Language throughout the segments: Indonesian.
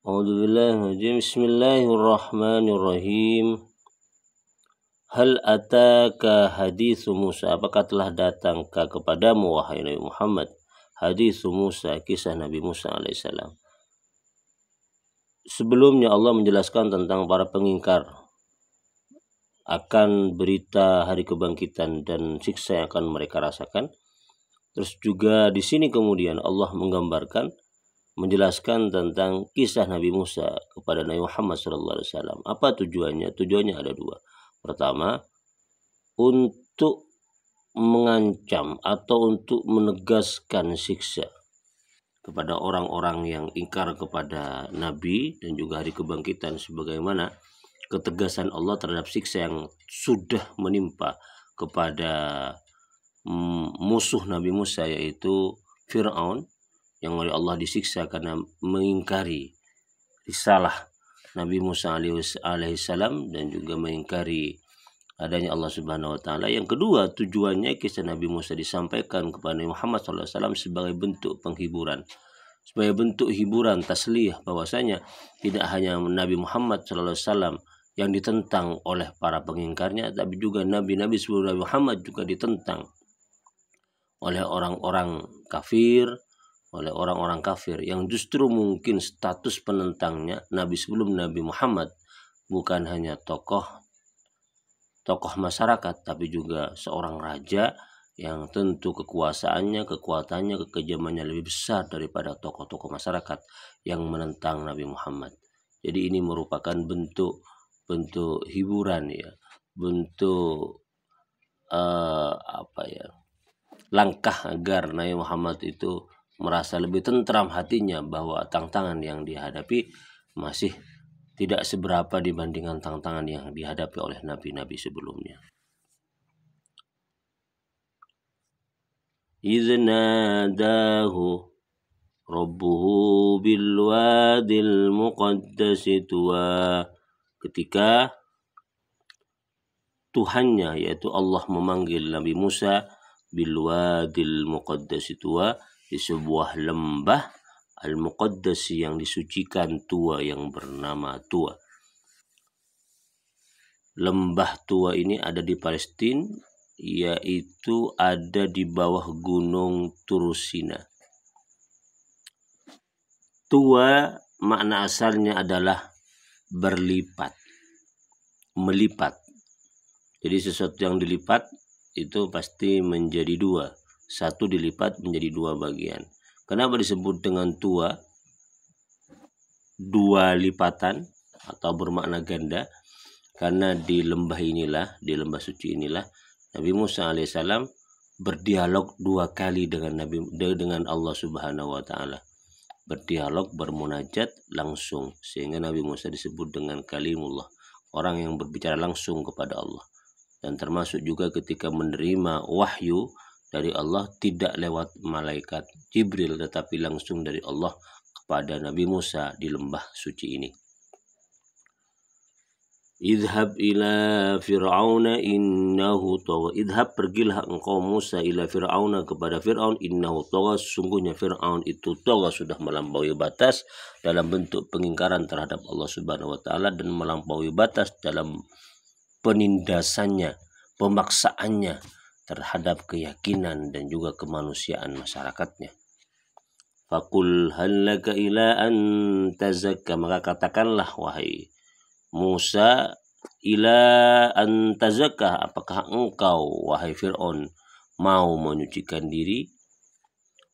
Bismillahirrahmanirrahim. Hal ataka hadithu Musa, apakah telah datangkah kepadamu wahai Nabi Muhammad hadithu Musa, kisah Nabi Musa alaihissalam. Sebelumnya Allah menjelaskan tentang para pengingkar akan berita hari kebangkitan dan siksa yang akan mereka rasakan. Terus juga di sini kemudian Allah menggambarkan, menjelaskan tentang kisah Nabi Musa kepada Nabi Muhammad SAW. Apa tujuannya? Tujuannya ada dua. Pertama, untuk mengancam atau untuk menegaskan siksa kepada orang-orang yang ingkar kepada Nabi dan juga hari kebangkitan, sebagaimana ketegasan Allah terhadap siksa yang sudah menimpa kepada musuh Nabi Musa, yaitu Fir'aun, yang oleh Allah disiksa karena mengingkari risalah Nabi Musa alaihissalam dan juga mengingkari adanya Allah Subhanahu wa taala. Yang kedua, tujuannya kisah Nabi Musa disampaikan kepada Nabi Muhammad SAW sebagai bentuk penghiburan, sebagai bentuk hiburan tasliyah, bahwasanya tidak hanya Nabi Muhammad SAW yang ditentang oleh para pengingkarnya, tapi juga nabi-nabi sebelum Nabi Muhammad juga ditentang oleh orang-orang kafir, yang justru mungkin status penentangnya nabi sebelum Nabi Muhammad bukan hanya tokoh masyarakat, tapi juga seorang raja yang tentu kekuasaannya, kekuatannya, kekejamannya lebih besar daripada tokoh-tokoh masyarakat yang menentang Nabi Muhammad. Jadi ini merupakan bentuk hiburan, ya, bentuk langkah agar Nabi Muhammad itu merasa lebih tentram hatinya bahwa tantangan yang dihadapi masih tidak seberapa dibandingkan tantangan yang dihadapi oleh nabi-nabi sebelumnya. Iznadahu rabbuhu bil wadil muqaddasi tuwa, ketika Tuhannya yaitu Allah memanggil Nabi Musa bil wadil muqaddasi tuwa, di sebuah lembah al-muqaddasi yang disucikan, Tuwa, yang bernama Tuwa. Lembah Tuwa ini ada di Palestina, yaitu ada di bawah gunung Turusina. Tuwa makna asalnya adalah berlipat, melipat. Jadi sesuatu yang dilipat itu pasti menjadi dua. Satu dilipat menjadi dua bagian. Kenapa disebut dengan Tuwa? Dua lipatan atau bermakna ganda. Karena di lembah inilah, di lembah suci inilah, Nabi Musa alaihissalam berdialog dua kali dengan Allah Subhanahu wa taala. Berdialog, bermunajat langsung, sehingga Nabi Musa disebut dengan kalimullah, orang yang berbicara langsung kepada Allah. Dan termasuk juga ketika menerima wahyu dari Allah, tidak lewat malaikat Jibril, tetapi langsung dari Allah kepada Nabi Musa di lembah suci ini. Idhab ila fir'auna innahu tagha. Idhab, pergilah engkau Musa, ila fir'auna, kepada Fir'aun, innahu tagha, sungguhnya Fir'aun itu tagha, sudah melampaui batas dalam bentuk pengingkaran terhadap Allah Subhanahu wa taala dan melampaui batas dalam penindasannya, pemaksaannya terhadap keyakinan dan juga kemanusiaan masyarakatnya. Faqul hallaka ila an tazakka, maka katakanlah wahai Musa, ila an tazakka, apakah engkau wahai Fir'aun mau menyucikan diri,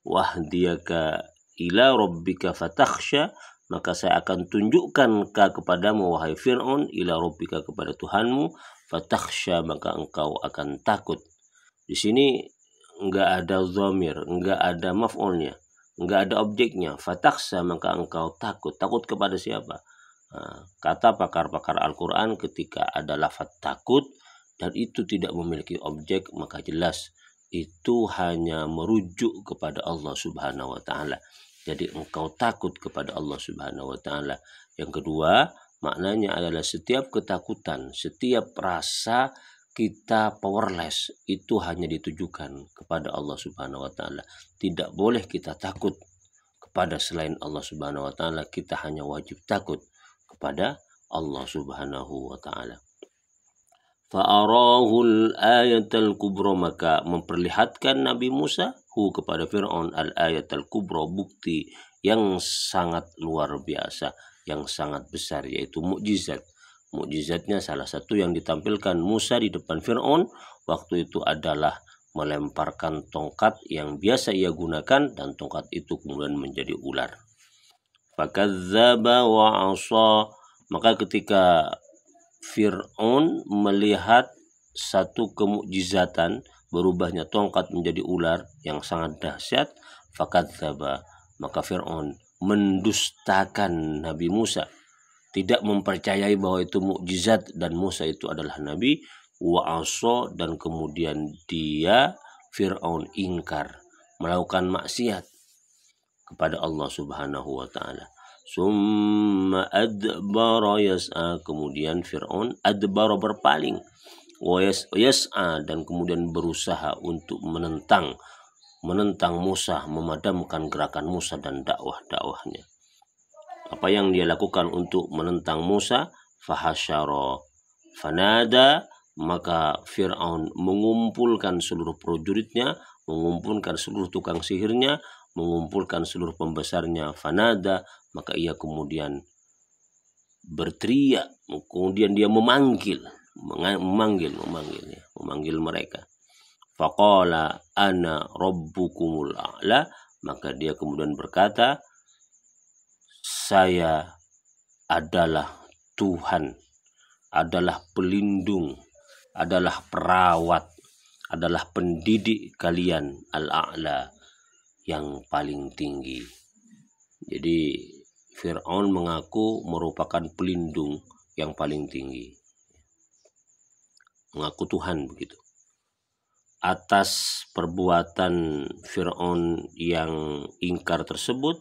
wahdiyaka ila rabbika fatakhsha, maka saya akan tunjukkan kepadamu wahai Fir'aun, ila rabbika, kepada Tuhanmu, fatakhsha, maka engkau akan takut. Di sini enggak ada dhamir, enggak ada maf'ulnya, enggak ada objeknya. Fatakhsha, maka engkau takut. Takut kepada siapa? Kata pakar-pakar Al-Quran, ketika ada lafaz takut dan itu tidak memiliki objek, maka jelas itu hanya merujuk kepada Allah Subhanahu wa taala. Jadi engkau takut kepada Allah Subhanahu wa taala. Yang kedua, maknanya adalah setiap ketakutan, setiap rasa kita powerless itu hanya ditujukan kepada Allah Subhanahu wa taala. Tidak boleh kita takut kepada selain Allah Subhanahu wa taala, kita hanya wajib takut kepada Allah Subhanahu wa taala. Fa'arahul ayatal kubra, maka memperlihatkan Nabi Musa kepada Fir'aun al-ayatal kubra, bukti yang sangat luar biasa, yang sangat besar, yaitu mukjizat. Mukjizatnya salah satu yang ditampilkan Musa di depan Fir'aun waktu itu adalah melemparkan tongkat yang biasa ia gunakan, dan tongkat itu kemudian menjadi ular. Fakadzdzaba wa 'asa, maka ketika Fir'aun melihat satu kemukjizatan, berubahnya tongkat menjadi ular yang sangat dahsyat, fakadzdzaba, maka Fir'aun mendustakan Nabi Musa, tidak mempercayai bahwa itu mukjizat dan Musa itu adalah nabi. Wa 'asa, dan kemudian dia Fir'aun ingkar, melakukan maksiat kepada Allah Subhanahu wa taala. Summa adbara yas'a, kemudian Fir'aun adbara, berpaling, wa yas'a, dan kemudian berusaha untuk menentang Musa, memadamkan gerakan Musa dan dakwahnya. Apa yang dia lakukan untuk menentang Musa? Fahasyara fanada, maka Fir'aun mengumpulkan seluruh prajuritnya, mengumpulkan seluruh tukang sihirnya, mengumpulkan seluruh pembesarnya. Fanada, maka ia kemudian berteriak, kemudian dia memanggil mereka. Faqala ana rabbukumul a'la, maka dia kemudian berkata, saya adalah Tuhan, adalah pelindung, adalah perawat, adalah pendidik kalian, al-a'la, yang paling tinggi. Jadi Fir'aun mengaku merupakan pelindung yang paling tinggi, mengaku Tuhan begitu. Atas perbuatan Fir'aun yang ingkar tersebut,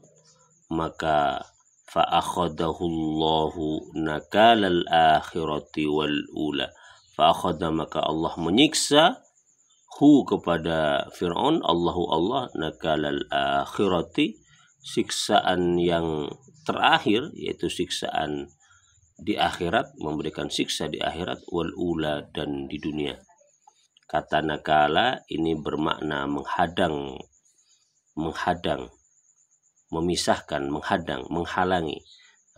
maka fa'akhadahullahu nakalal akhirati wal ula, fa'akhadha, maka Allah menyiksa kepada Fir'aun, Allah nakalal akhirati, siksaan yang terakhir, yaitu siksaan di akhirat, memberikan siksa di akhirat, wal ula, dan di dunia. Kata nakala ini bermakna menghadang, memisahkan, menghalangi.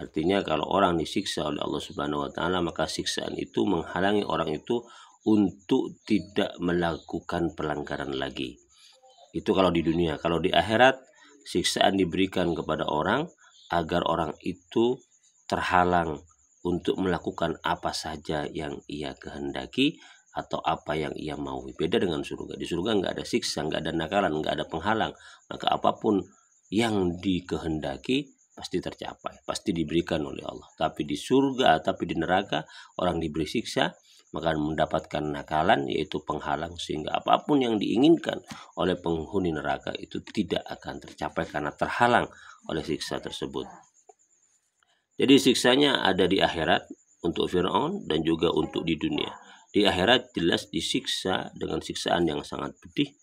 Artinya kalau orang disiksa oleh Allah Subhanahu wa taala, maka siksaan itu menghalangi orang itu untuk tidak melakukan pelanggaran lagi. Itu kalau di dunia. Kalau di akhirat, siksaan diberikan kepada orang agar orang itu terhalang untuk melakukan apa saja yang ia kehendaki atau apa yang ia mau. Beda dengan surga. Di surga nggak ada siksa, nggak ada nakalan, nggak ada penghalang. Maka apapun yang dikehendaki pasti tercapai, pasti diberikan oleh Allah. Tapi di surga, tapi di neraka, orang diberi siksa, maka mendapatkan nakalan, yaitu penghalang, sehingga apapun yang diinginkan oleh penghuni neraka itu tidak akan tercapai karena terhalang oleh siksa tersebut. Jadi siksanya ada di akhirat untuk Fir'aun dan juga untuk di dunia. Di akhirat jelas disiksa dengan siksaan yang sangat pedih.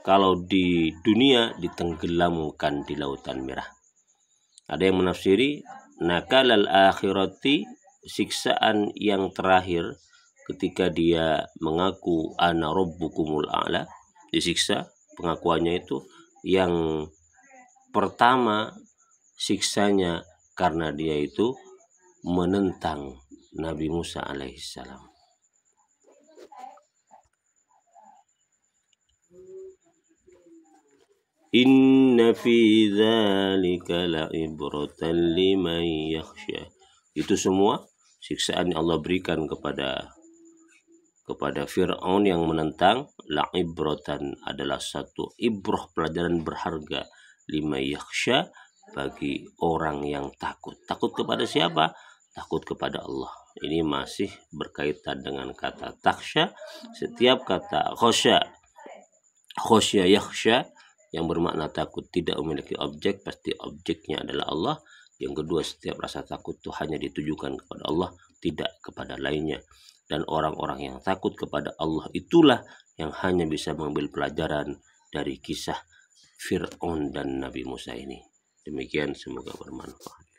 Kalau di dunia ditenggelamkan di lautan merah. Ada yang menafsiri nakalal akhirati, siksaan yang terakhir ketika dia mengaku ana rabbukumul a'la, disiksa. Pengakuannya itu yang pertama, siksanya karena dia itu menentang Nabi Musa alaihissalam. Inna fi dzalika la'ibratan liman yakhsha. Itu semua siksaan yang Allah berikan kepada Fir'aun yang menentang. La'ibratan adalah satu ibrah, pelajaran berharga, liman yakhsha, bagi orang yang takut. Takut kepada siapa? Takut kepada Allah. Ini masih berkaitan dengan kata takhsha. Setiap kata khosya, yakhsha, yang bermakna takut tidak memiliki objek, pasti objeknya adalah Allah. Yang kedua, setiap rasa takut itu hanya ditujukan kepada Allah, tidak kepada lainnya. Dan orang-orang yang takut kepada Allah itulah yang hanya bisa mengambil pelajaran dari kisah Fir'aun dan Nabi Musa ini. Demikian, semoga bermanfaat.